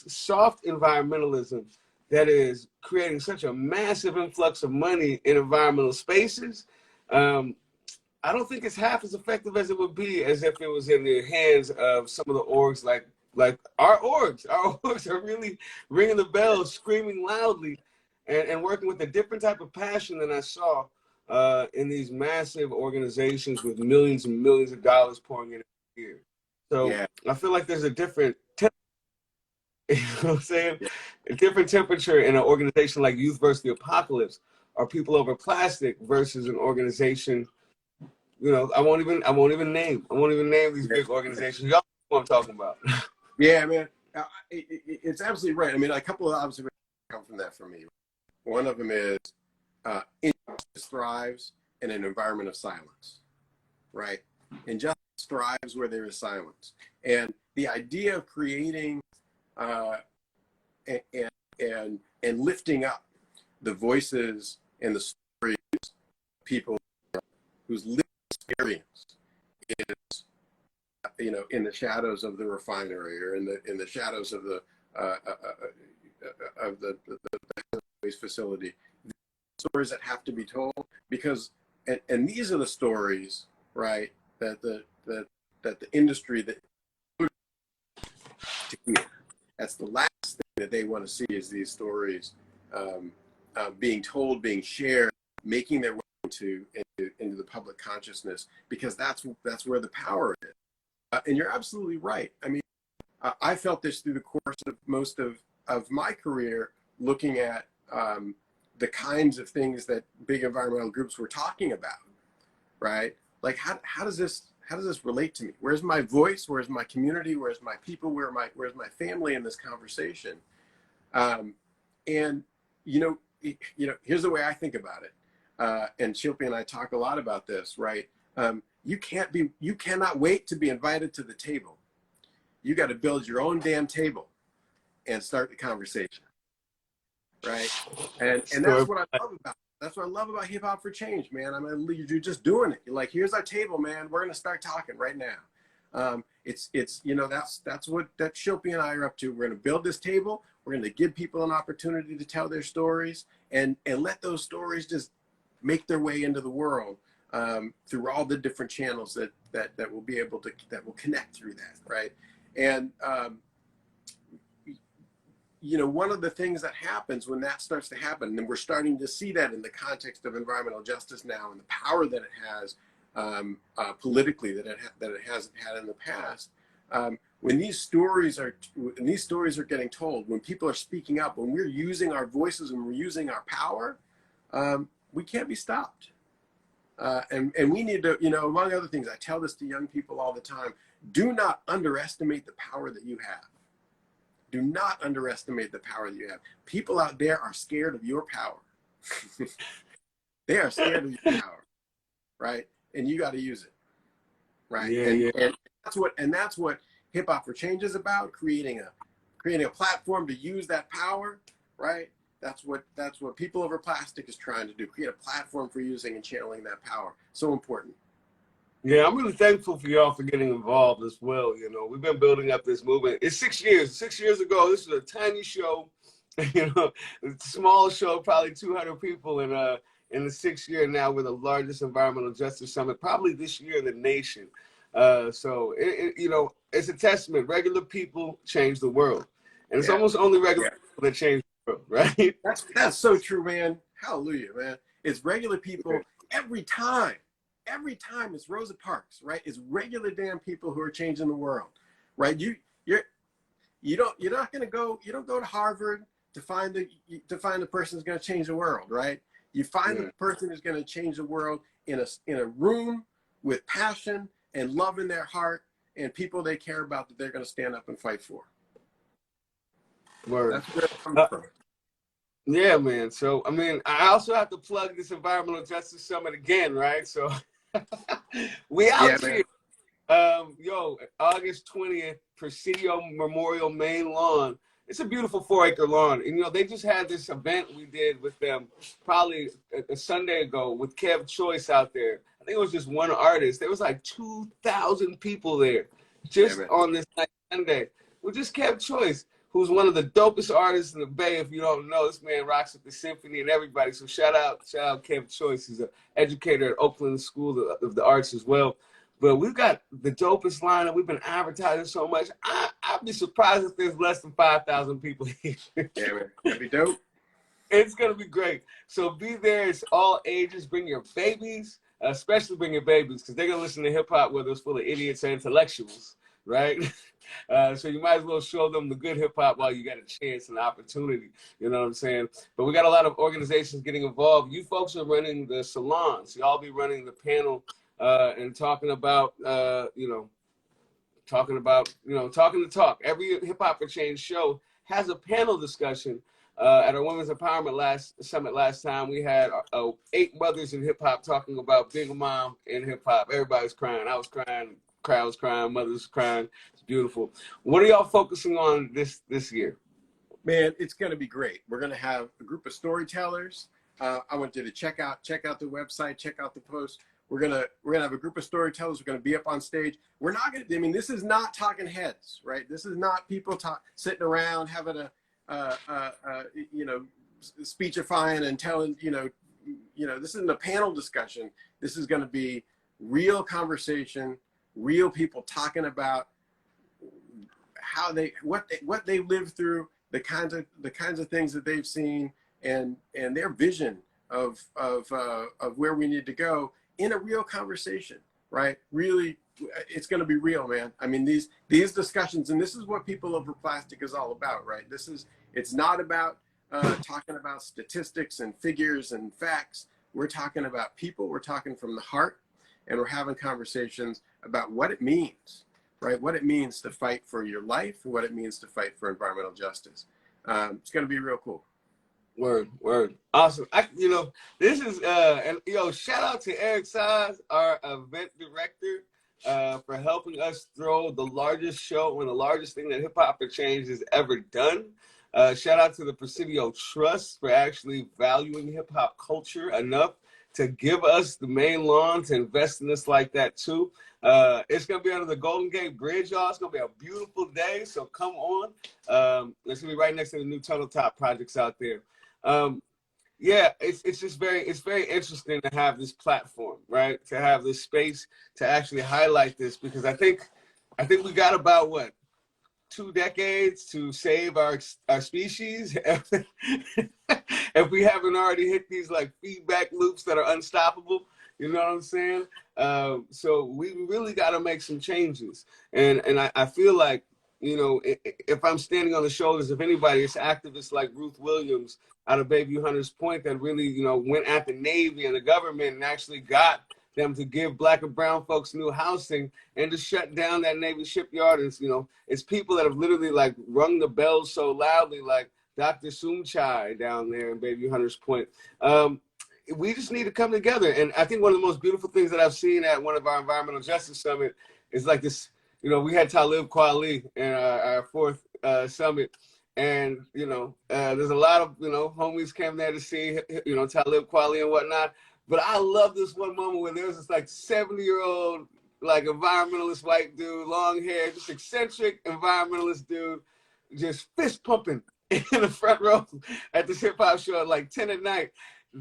soft environmentalism that is creating such a massive influx of money in environmental spaces. I don't think it's half as effective as it would be as if it was in the hands of some of the orgs like our orgs. Our orgs are really ringing the bell, screaming loudly, and working with a different type of passion than I saw in these massive organizations with millions and millions of dollars pouring in every year. So Yeah. I feel like there's a different you know what I'm saying? A different temperature in an organization like Youth versus the Apocalypse, or People Over Plastic versus an organization. You know, I won't even name these big organizations. Y'all know what I'm talking about. Yeah, man. It's absolutely right. I mean, a couple of observations come from that for me. One of them is injustice thrives in an environment of silence, right? Injustice thrives where there is silence. And the idea of creating and lifting up the voices and the stories of people whose lived experience is, you know, in the shadows of the refinery or in the shadows of the waste facility. Stories that have to be told, because and these are the stories, right, that the industry that to hear. That's the last thing that they want to see, is these stories being told, being shared, making their way into the public consciousness, because that's where the power is. And you're absolutely right. I mean, I felt this through the course of most of my career, looking at the kinds of things that big environmental groups were talking about, right? Like, how does this relate to me? Where's my voice? Where's my community? Where's my people? Where's my family in this conversation? And you know, here's the way I think about it. And Shilpi and I talk a lot about this, right? You cannot wait to be invited to the table. You got to build your own damn table and start the conversation, right? And that's what I love about it. That's what I love about Hip Hop for Change, man. I mean, you're just doing it. You're like, here's our table, man. We're gonna start talking right now. It's you know, that's what Shilpi and I are up to. We're gonna build this table. We're gonna give people an opportunity to tell their stories, and let those stories just make their way into the world through all the different channels that will be able to, that will connect through that, right? And you know, one of the things that happens when that starts to happen, and we're starting to see that in the context of environmental justice now, and the power that it has politically, that it hasn't had in the past. When these stories are getting told, when people are speaking up, when we're using our voices and we're using our power, we can't be stopped. And we need to, you know, among other things, I tell this to young people all the time: do not underestimate the power that you have. Do not underestimate the power that you have. People out there are scared of your power. They are scared of your power, right? And you got to use it, right? Yeah, And that's what Hip Hop for Change is about: creating a platform to use that power, right? That's what People Over Plastic is trying to do: create a platform for using and channeling that power. So important. Yeah, I'm really thankful for y'all for getting involved as well. You know, we've been building up this movement. It's 6 years. 6 years ago, this was a tiny show, you know, a small show, probably 200 people. And in the 6th year now, we're the largest environmental justice summit, probably this year in the nation. So, you know, it's a testament. Regular people change the world. And it's almost only regular people that change the world, right? That's so true, man. Hallelujah, man. It's regular people every time. Every time it's Rosa Parks, right? It's regular damn people who are changing the world, right? You're not going to go, you don't go to Harvard to find the person who's going to change the world, right? You find the person who's going to change the world in a room with passion and love in their heart, and people they care about that they're going to stand up and fight for. Word. That's where it comes from. Yeah, man. So, I mean, I also have to plug this Environmental Justice Summit again, right? So, we Yeah, out man. here. August 20th, Presidio Memorial Main Lawn. It's a beautiful 4-acre lawn. And, they just had this event we did with them probably a Sunday ago with Kev Choice out there. I think it was just one artist. There was like 2,000 people there Yeah, just man. on this night Sunday with just Kev Choice, who's one of the dopest artists in the Bay. If you don't know, this man rocks with the symphony and everybody. So shout out Kev Choice. He's an educator at Oakland School of the Arts as well. But we've got the dopest lineup. We've been advertising so much. I'd be surprised if there's less than 5,000 people here. Yeah, man. That'd be dope. It's going to be great. So be there. It's all ages. Bring your babies, especially bring your babies, because they're going to listen to hip hop, whether it's full of idiots or intellectuals, right? So you might as well show them the good hip hop while you got a chance and opportunity. You know what I'm saying? But we got a lot of organizations getting involved. You folks are running the salons. Y'all be running the panel and talking about, talking the talk. Every Hip Hop for Change show has a panel discussion. At our Women's Empowerment Summit last time, we had 8 mothers in hip hop talking about being a mom in hip hop. Everybody's crying. I was crying. Crowd was crying. Mothers crying. It's beautiful. What are y'all focusing on this year? Man, it's going to be great. We're going to have a group of storytellers. I want you to check out the website, check out the post. We're gonna have a group of storytellers. We're gonna be up on stage. We're not gonna. I mean, this is not talking heads, right? This is not people sitting around having speechifying and telling. This isn't a panel discussion. This is gonna be real conversation, real people talking about how what they lived through, the kinds of things that they've seen, and their vision of where we need to go in a real conversation, right? Really, it's going to be real, man. I mean, these discussions, and this is what People Over Plastic is all about, right? It's not about talking about statistics and figures and facts. We're talking about people. We're talking from the heart, and we're having conversations about what it means, right? What it means to fight for your life, and what it means to fight for environmental justice. It's going to be real cool. Word. Awesome. This is, shout out to Eric Size, our event director, for helping us throw the largest show and the largest thing that Hip Hop for Change has ever done. Shout out to the Presidio Trust for actually valuing hip hop culture enough to give us the main lawn, to invest in us like that too. It's going to be under the Golden Gate Bridge, y'all. It's going to be a beautiful day, so come on. It's going to be right next to the new Tunnel Top projects out there. It's very interesting to have this platform, right? To have this space to actually highlight this, because I think we got about 2 decades to save our species if we haven't already hit these like feedback loops that are unstoppable. You know what I'm saying? So we really got to make some changes, and I feel like, if I'm standing on the shoulders of anybody, it's activists like Ruth Williams out of Bayview Hunters Point that really, went at the Navy and the government and actually got them to give Black and brown folks new housing and to shut down that Navy shipyard. And, it's people that have literally like rung the bells so loudly, like Dr. Sumchai down there in Bayview Hunters Point. We just need to come together. And I think one of the most beautiful things that I've seen at one of our Environmental Justice Summit is like this. We had Talib Kweli in our 4th summit, and there's a lot of homies came there to see Talib Kweli and whatnot. But I love this one moment where there was this like 70-year-old like environmentalist white dude, long hair, just eccentric environmentalist dude, just fist pumping in the front row at this hip hop show at like 10 at night.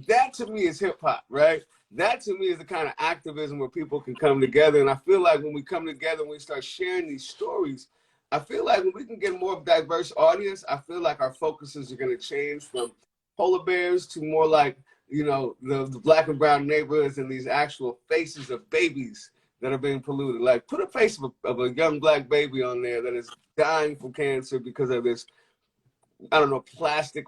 That to me is hip hop, right? That to me is the kind of activism where people can come together. And I feel like when we come together and we start sharing these stories, I feel like when we can get a more diverse audience, I feel like our focuses are going to change from polar bears to more like, the Black and brown neighborhoods and these actual faces of babies that are being polluted. Like put a face of a young Black baby on there that is dying from cancer because of this, I don't know, plastic,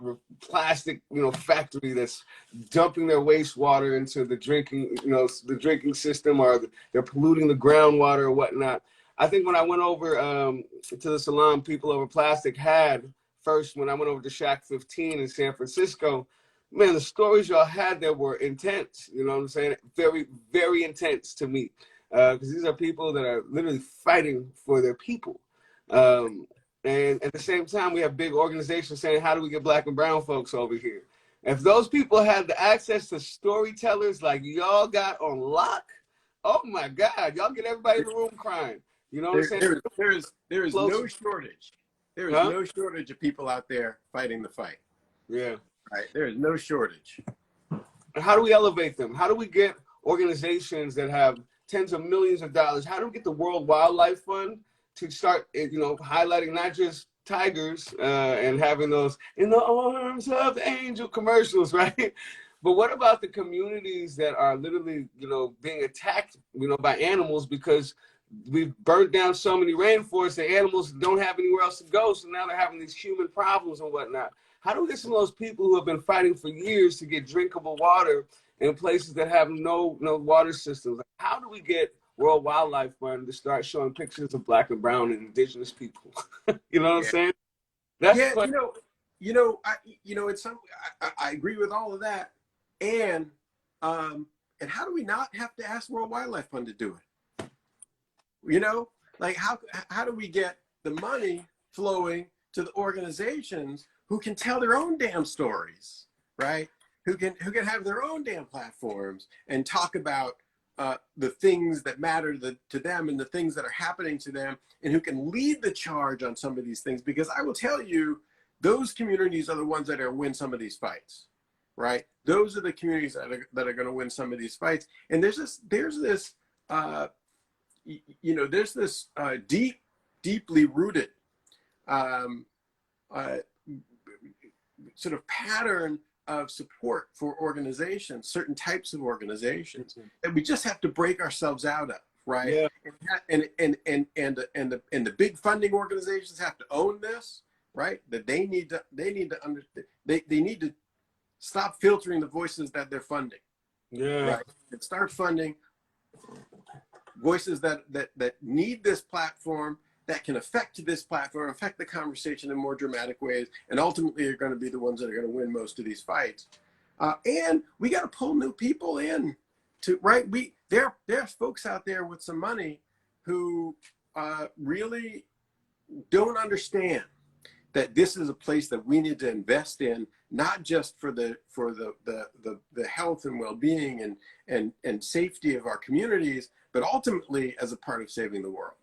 factory that's dumping their wastewater into the drinking system, or they're polluting the groundwater or whatnot. I think when I went over to the salon, People Over Plastic had first, when I went over to Shack 15 in San Francisco, man, the stories y'all had there were intense. You know what I'm saying? Very, very intense to me. Because these are people that are literally fighting for their people. And at the same time, we have big organizations saying, how do we get black and brown folks over here? If those people had the access to storytellers like y'all got on lock, oh my God, y'all get everybody in the room crying. You know what I'm saying? There is no shortage. There is no shortage of people out there fighting the fight. Yeah. Right. There is no shortage. And how do we elevate them? How do we get organizations that have tens of millions of dollars? How do we get the World Wildlife Fund to start, highlighting not just tigers and having those in the arms of the angel commercials, right? But what about the communities that are literally, being attacked, by animals because we've burnt down so many rainforests that animals don't have anywhere else to go. So now they're having these human problems and whatnot. How do we get some of those people who have been fighting for years to get drinkable water in places that have no water systems? How do we get World Wildlife Fund to start showing pictures of black and brown and indigenous people? You know what I'm saying? That's it's some, I agree with all of that. And how do we not have to ask World Wildlife Fund to do it? How do we get the money flowing to the organizations who can tell their own damn stories, right? Who can have their own damn platforms and talk about the things that matter to them and the things that are happening to them, and who can lead the charge on some of these things. Because I will tell you, those communities are the ones that are going to win some of these fights, right? Those are the communities that are going to win some of these fights. And there's this deeply rooted sort of pattern of support for organizations, certain types of organizations, and we just have to break ourselves out of, right? Yeah. And the big funding organizations have to own this, right? That they need to understand. They need to stop filtering the voices that they're funding, right? And start funding voices that need this platform, that can affect this platform, affect the conversation in more dramatic ways, and ultimately are going to be the ones that are going to win most of these fights. And we got to pull new people in to, right? There's folks out there with some money who really don't understand that this is a place that we need to invest in, not just for the health and well-being and safety of our communities, but ultimately as a part of saving the world.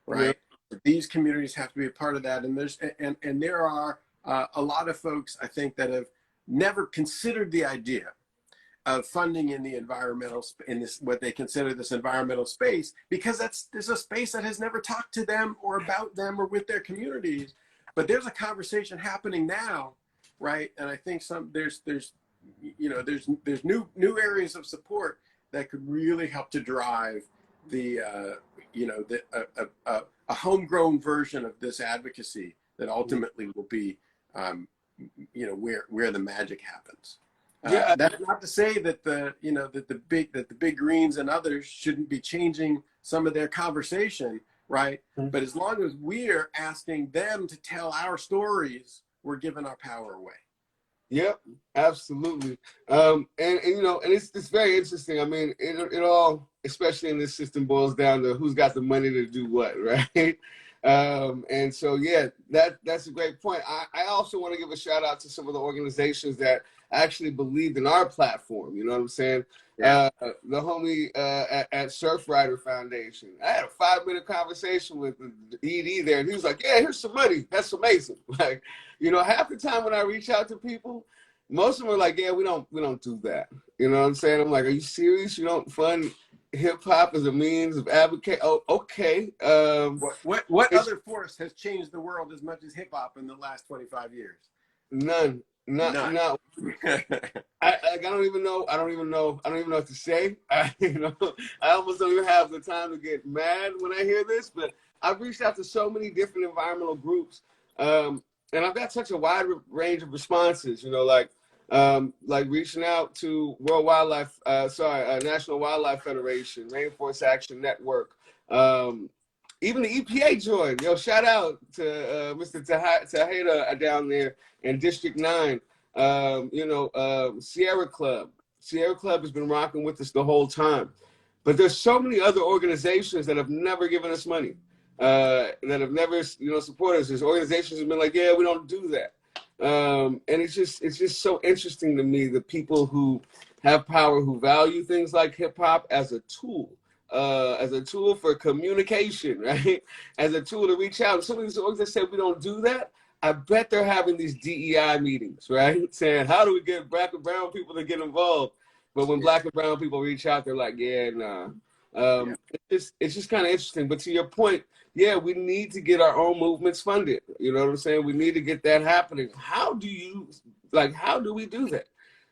Right. Yeah. These communities have to be a part of that. And there are a lot of folks, I think, that have never considered the idea of funding in the environmental, in this, what they consider this environmental space, because there's a space that has never talked to them or about them or with their communities. But there's a conversation happening now, right? And I think there's new areas of support that could really help to drive a homegrown version of this advocacy that ultimately will be, where the magic happens. That's not to say that the big greens and others shouldn't be changing some of their conversation, right? Mm-hmm. But as long as we're asking them to tell our stories, we're giving our power away. Yep, absolutely. And it's very interesting. I mean, it all, especially in this system, boils down to who's got the money to do what, right? And so, yeah, that's a great point. I also want to give a shout out to some of the organizations that actually believed in our platform. You know what I'm saying? Yeah. The homie at Surfrider Foundation. I had a 5-minute conversation with ED there, and he was like, "Yeah, here's some money. That's amazing." Like, half the time when I reach out to people, most of them are like, "Yeah, we don't do that." You know what I'm saying? I'm like, "Are you serious? You don't fund hip hop as a means of advocate?" Oh, okay. What other force has changed the world as much as hip hop in the last 25 years? None. Not. I don't even know. I don't even know what to say. I almost don't even have the time to get mad when I hear this. But I've reached out to so many different environmental groups, and I've got such a wide range of responses. Like reaching out to National Wildlife Federation, Rainforest Action Network, even the EPA joined. Yo, shout out to Mr. Taheda down there in District 9. Sierra Club. Sierra Club has been rocking with us the whole time. But there's so many other organizations that have never given us money, that have never, supported us. There's organizations that have been like, yeah, we don't do that. And it's just so interesting to me, the people who have power, who value things like hip hop as a tool for communication, right? As a tool to reach out. Some of these organizations say we don't do that. I bet they're having these DEI meetings, right? Saying, how do we get black and brown people to get involved? But when black and brown people reach out, they're like, yeah, nah. It's just kind of interesting. But to your point, yeah, we need to get our own movements funded. You know what I'm saying? We need to get that happening. How do we do that?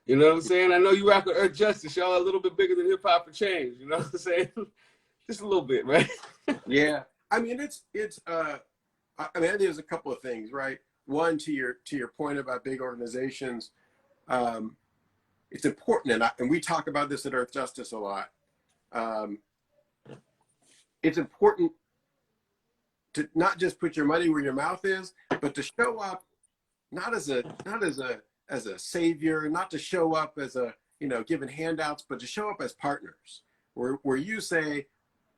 You know what I'm saying? I know you rock with Earth Justice. Y'all are a little bit bigger than Hip Hop for Change. You know what I'm saying? Just a little bit, right? Yeah. I mean, I think there's a couple of things, right? One, to your point about big organizations, it's important, and we talk about this at Earth Justice a lot. It's important to not just put your money where your mouth is, but to show up not as a savior, not to show up as giving handouts, but to show up as partners, where you say,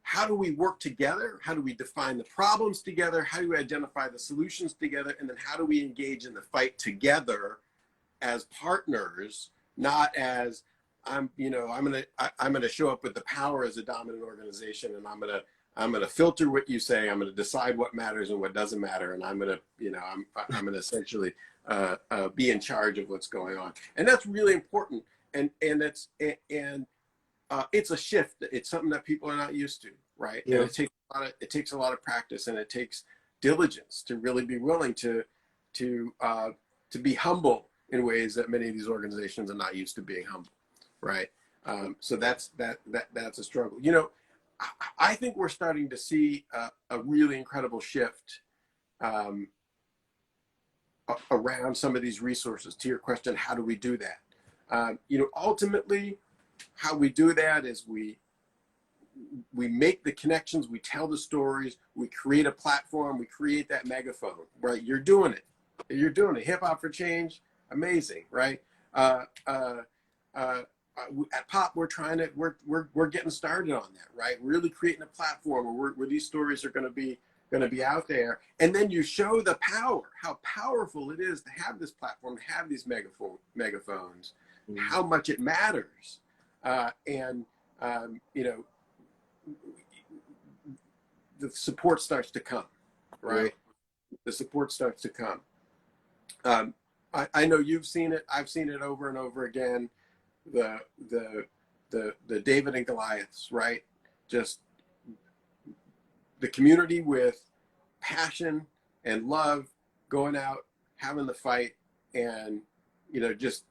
how do we work together? How do we define the problems together? How do we identify the solutions together? And then how do we engage in the fight together as partners, not as I'm gonna show up with the power as a dominant organization, and I'm gonna filter what you say. I'm gonna decide what matters and what doesn't matter, and I'm gonna essentially be in charge of what's going on. And that's really important. And it's a shift. It's something that people are not used to, right? Yeah. And it takes a lot of practice, and it takes diligence to really be willing to be humble in ways that many of these organizations are not used to being humble, right? So that's a struggle. I think we're starting to see a really incredible shift around some of these resources. To your question, how do we do that? Ultimately, how we do that is we make the connections, we tell the stories, we create a platform, we create that megaphone, right? You're doing it. Hip Hop for Change, amazing, right? At Pop, we're getting started on that, right? Really creating a platform where these stories are going to be out there, and then you show the power, how powerful it is to have this platform, to have these megaphones, how much it matters. The support starts to come, right? The support starts to come. I know you've seen it. I've seen it over and over again. The David and Goliaths, right? Just the community with passion and love, going out, having the fight, and just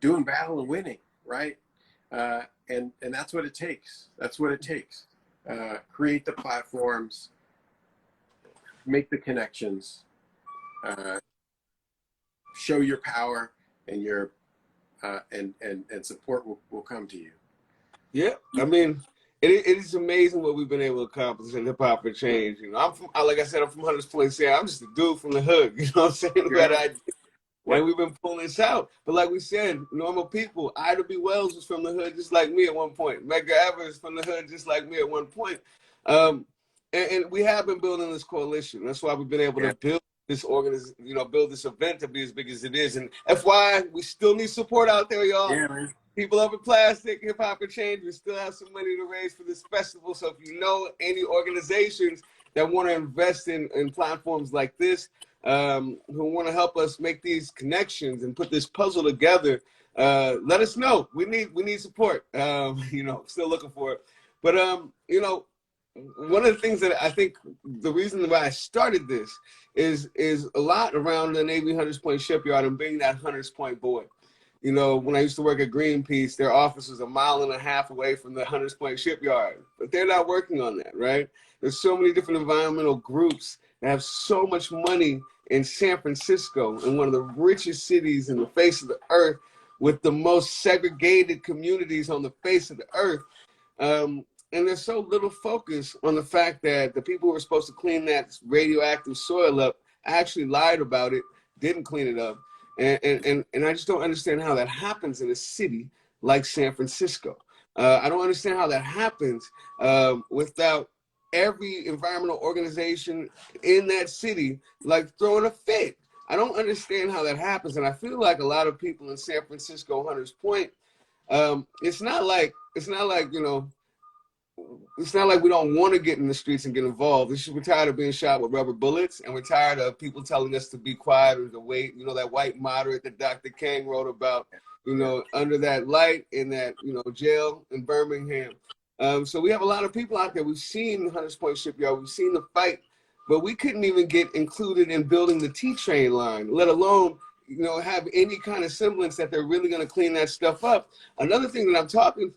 doing battle and winning, right? And that's what it takes. Create the platforms, make the connections, show your power, and your and support will come to you. Yeah, I mean, it is amazing what we've been able to accomplish in Hip Hop for Change. Like I said, I'm from Hunters Point. I'm just a dude from the hood. You know what I'm saying? Yeah. And we've been pulling this out. But like we said, normal people. Ida B. Wells was from the hood just like me at one point. Medgar Evers from the hood just like me at one point. And we have been building this coalition. That's why we've been able to build this build this event to be as big as it is. And FYI, we still need support out there, y'all. Yeah, man. People Up in Plastic, Hip Hop for Change, we still have some money to raise for this festival. So if you know any organizations that want to invest in platforms like this, who want to help us make these connections and put this puzzle together, let us know. We need support. Still looking for it. But one of the things that I think the reason why I started this is a lot around the Navy Hunters Point shipyard and being that Hunters Point boy. When I used to work at Greenpeace, their office was 1.5 miles away from the Hunters Point shipyard, but they're not working on that, right? There's so many different environmental groups that have so much money in San Francisco, in one of the richest cities in the face of the earth, with the most segregated communities on the face of the earth. and there's so little focus on the fact that the people who were supposed to clean that radioactive soil up actually lied about it, didn't clean it up. And I just don't understand how that happens in a city like San Francisco. I don't understand how that happens without every environmental organization in that city like throwing a fit. I don't understand how that happens, and I feel like a lot of people in San Francisco, Hunters Point, it's not like you know, it's not like we don't want to get in the streets and get involved. It's just we're tired of being shot with rubber bullets, and we're tired of people telling us to be quiet or to wait. You know, that white moderate that Dr. King wrote about, you know, under that light in that, you know, jail in Birmingham. So we have a lot of people out there. We've seen Hunters Point Shipyard. We've seen the fight, but we couldn't even get included in building the T-train line, let alone, you know, have any kind of semblance that they're really going to clean that stuff up. Another thing that I'm talking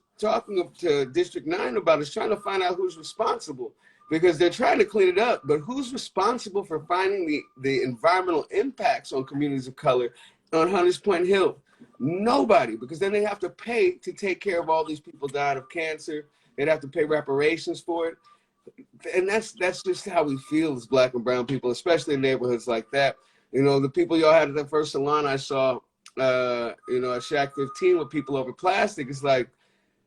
to District 9 about is trying to find out who's responsible, because they're trying to clean it up, but who's responsible for finding the environmental impacts on communities of color on Hunters Point Hill? Nobody, because then they have to pay to take care of all these people dying of cancer. They'd have to pay reparations for it. And that's just how we feel as Black and brown people, especially in neighborhoods like that. You know, the people y'all had at the first salon I saw, you know, at Shack 15 with people over plastic, it's like,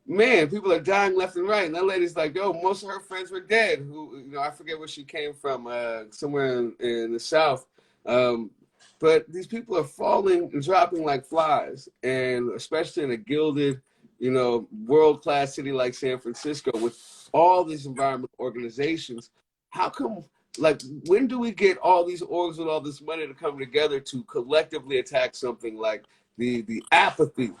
man, people are dying left and right. And that lady's like, yo, most of her friends were dead. Who, you know, I forget where she came from, somewhere in the South. But these people are falling and dropping like flies. And especially in a gilded, you know, world-class city like San Francisco with all these environmental organizations, how come, like, when do we get all these orgs with all this money to come together to collectively attack something like the apathy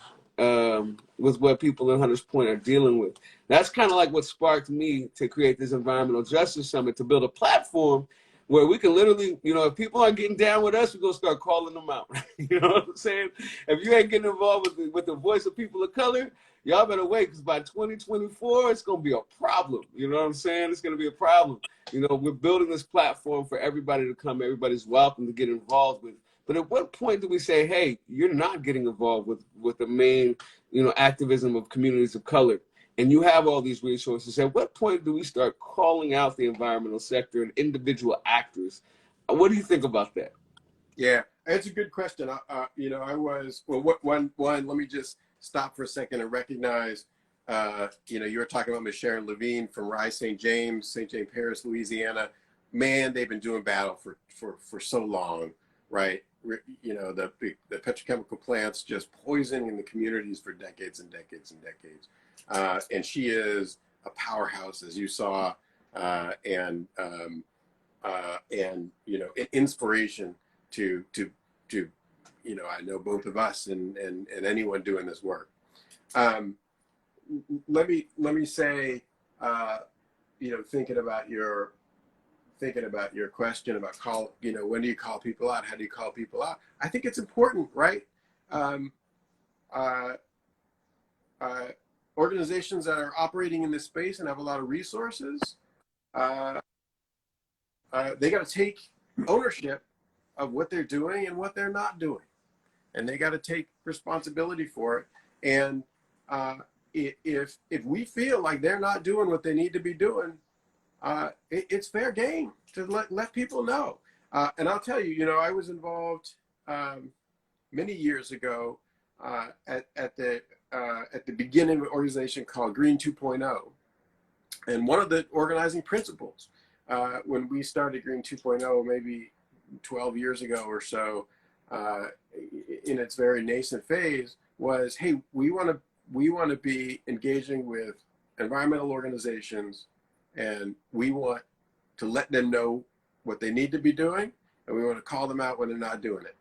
with what people in Hunters Point are dealing with? That's kind of like what sparked me to create this Environmental Justice Summit, to build a platform where we can literally, you know, if people aren't getting down with us, we're going to start calling them out. You know what I'm saying? If you ain't getting involved with the voice of people of color, y'all better wait, because by 2024, it's going to be a problem. You know what I'm saying? It's going to be a problem. You know, we're building this platform for everybody to come. Everybody's welcome to get involved with. But at what point do we say, hey, you're not getting involved with the main, you know, activism of communities of color, and you have all these resources? At what point do we start calling out the environmental sector and individual actors? What do you think about that? Yeah, it's a good question. You know, I was, well, one, let me just stop for a second and recognize, you know, you were talking about Ms. Sharon Levine from Rise St. James Parish, Louisiana. Man, they've been doing battle for so long, right? You know, the petrochemical plants just poisoning the communities for decades and decades and decades. And she is a powerhouse, as you saw, and you know, an inspiration to you know, I know both of us and anyone doing this work. Let me say, you know, thinking about your question about you know, when do you call people out? How do you call people out? I think it's important, right? Organizations that are operating in this space and have a lot of resources, they got to take ownership of what they're doing and what they're not doing, and they got to take responsibility for it. And if we feel like they're not doing what they need to be doing, it's fair game to let people know. And I'll tell you, you know, I was involved many years ago at the beginning of an organization called Green 2.0. And one of the organizing principles when we started Green 2.0, maybe 12 years ago or so, in its very nascent phase, was, hey, we want to be engaging with environmental organizations, and we want to let them know what they need to be doing, and we want to call them out when they're not doing it.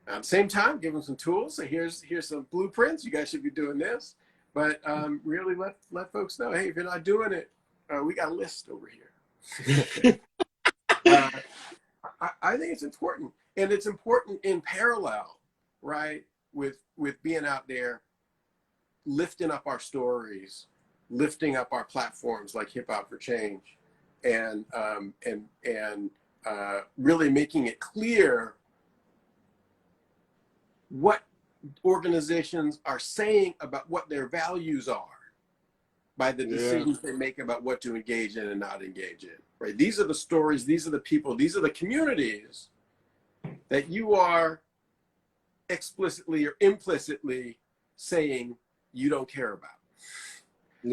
At the same time, give them some tools. So here's some blueprints. You guys should be doing this, but really let folks know, hey, if you're not doing it, we got a list over here. I think it's important, and it's important in parallel, right, with being out there, lifting up our stories, lifting up our platforms like Hip Hop for Change, and really making it clear what organizations are saying about what their values are, by the decisions they make about what to engage in and not engage in, right? These are the stories, these are the people, these are the communities that you are explicitly or implicitly saying you don't care about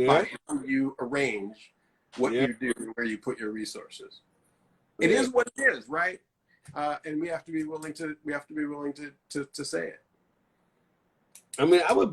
by how you arrange what you do and where you put your resources. It is what it is, right? And we have to be willing to say it. I mean, I would